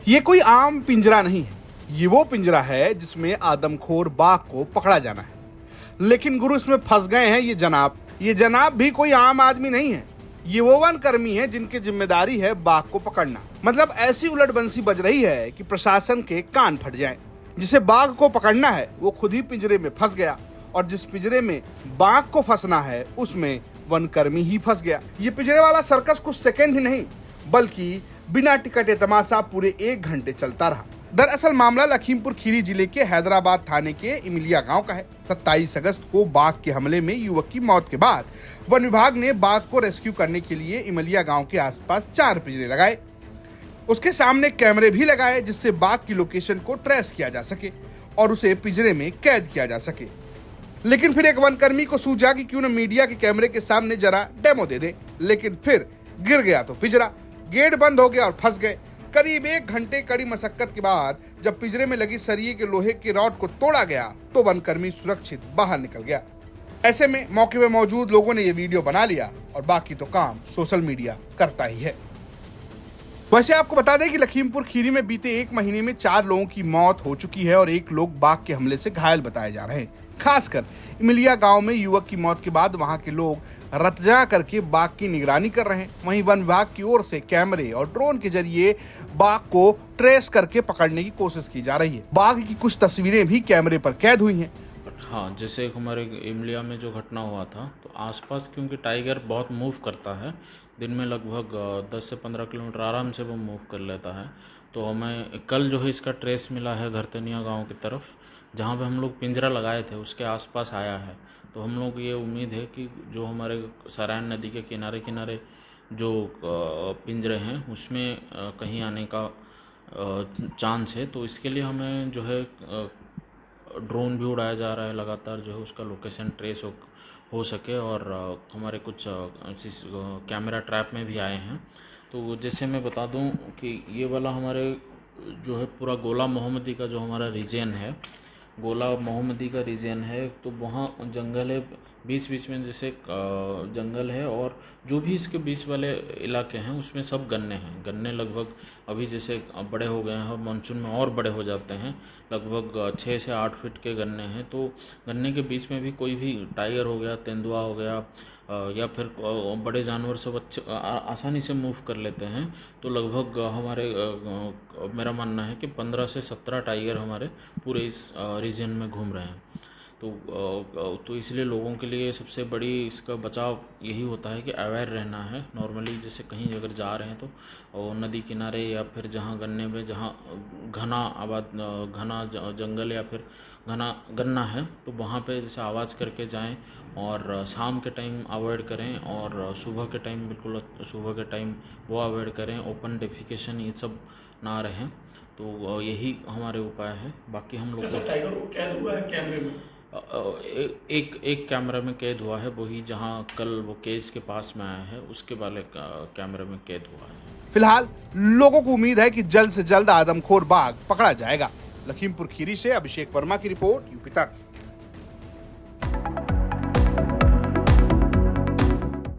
ये कोई आम पिंजरा नहीं है, ये वो पिंजरा है जिसमें आदमखोर बाघ को पकड़ा जाना है। लेकिन गुरु इसमें फंस गए हैं ये जनाब भी कोई आम आदमी नहीं है। ये वो वन कर्मी है जिनकी जिम्मेदारी है बाघ को पकड़ना। मतलब ऐसी उलट बंसी बज रही है कि प्रशासन के कान फट जाएं। जिसे बाघ को पकड़ना है वो खुद ही पिंजरे में फंस गया, और जिस पिंजरे में बाघ को फंसना है उसमें वन कर्मी ही फंस गया। ये पिंजरे वाला सर्कस कुछ सेकंड ही नहीं बल्कि बिना टिकटे तमाशा पूरे 1 घंटे चलता रहा। दरअसल मामला लखीमपुर खीरी जिले के हैदराबाद थाने के इमिलिया गांव का है। 27 अगस्त को बाघ के हमले में युवक की मौत के बाद वन विभाग ने बाघ को रेस्क्यू करने के लिए इमिलिया गांव के आसपास 4 पिंजरे लगाए। उसके सामने कैमरे भी लगाए जिससे बाघ की लोकेशन को ट्रेस किया जा सके और उसे पिंजरे में कैद किया जा सके। लेकिन फिर एक वनकर्मी को सूझा कि क्यों न मीडिया के कैमरे के सामने जरा डेमो दे दे। लेकिन फिर गिर गया तो पिंजरा, गेट बंद हो गया और फंस गए। करीब 1 घंटे कड़ी मशक्कत के बाद जब पिंजरे में लगी सरिये के लोहे के रॉड को तोड़ा गया तो वनकर्मी सुरक्षित बाहर निकल गया। ऐसे में मौके पर मौजूद लोगों ने ये वीडियो बना लिया और बाकी तो काम सोशल मीडिया करता ही है। वैसे आपको बता दें कि लखीमपुर खीरी में बीते 1 महीने में 4 लोगों की मौत हो चुकी है और 1 लोग बाघ के हमले से घायल बताए जा रहे हैं। खासकर इमिलिया गांव में युवक की मौत के बाद वहां के लोग रतजा करके बाघ की निगरानी कर रहे हैं। वहीं वन विभाग की ओर से कैमरे और ड्रोन के जरिए बाघ को ट्रेस करके पकड़ने की कोशिश की जा रही है। बाघ की कुछ तस्वीरें भी कैमरे पर कैद हुई हैं। हाँ, जैसे हमारे इमलिया में जो घटना हुआ था तो आसपास क्योंकि टाइगर बहुत मूव करता है, दिन में लगभग 10 से 15 किलोमीटर आराम से वो मूव कर लेता है। तो हमें कल जो है इसका ट्रेस मिला है घरतनिया गांव की तरफ, जहाँ पे हम लोग पिंजरा लगाए थे उसके आसपास आया है। तो हम लोग ये उम्मीद है कि जो हमारे सरायन नदी के किनारे किनारे जो पिंजरे हैं उसमें कहीं आने का चांस है। तो इसके लिए हमें जो है ड्रोन भी उड़ाया जा रहा है लगातार, जो है उसका लोकेशन ट्रेस हो सके। और हमारे कुछ कैमरा ट्रैप में भी आए हैं। तो जैसे मैं बता दूं कि ये वाला हमारे जो है पूरा गोला मोहम्मदी का जो हमारा रीजन है, गोला मोहम्मदी का रीजन है, तो वहाँ जंगल है, बीच बीच में जैसे जंगल है और जो भी इसके बीच वाले इलाके हैं उसमें सब गन्ने हैं। गन्ने लगभग अभी जैसे बड़े हो गए हैं और मानसून में और बड़े हो जाते हैं, लगभग 6 से 8 फीट के गन्ने हैं। तो गन्ने के बीच में भी कोई भी टाइगर हो गया, तेंदुआ हो गया या फिर बड़े जानवर सब अच्छे आसानी से मूव कर लेते हैं। तो लगभग हमारे मेरा मानना है कि 15 से 17 टाइगर हमारे पूरे इस रीजन में घूम रहे हैं। तो इसलिए लोगों के लिए सबसे बड़ी इसका बचाव यही होता है कि अवेयर रहना है। नॉर्मली जैसे कहीं अगर जा रहे हैं तो नदी किनारे या फिर जहाँ गन्ने में जहाँ घना जंगल या फिर घना गन्ना है तो वहाँ पे जैसे आवाज़ करके जाएं और शाम के टाइम अवॉइड करें और सुबह के टाइम बिल्कुल सुबह के टाइम वो अवॉइड करें। ओपन डेफिकेशन ये सब ना रहें। तो यही हमारे उपाय है। बाकी हम लोग टाइगर को कैद हुआ है कैमरे में, एक कैमरा में कैद हुआ है, वही जहां कल वो केस के पास में आया है उसके वाले कैमरे में कैद हुआ है। फिलहाल लोगों को उम्मीद है कि जल्द से जल्द आदमखोर बाघ पकड़ा जाएगा। लखीमपुर खीरी से अभिषेक वर्मा की रिपोर्ट, यूपी तक।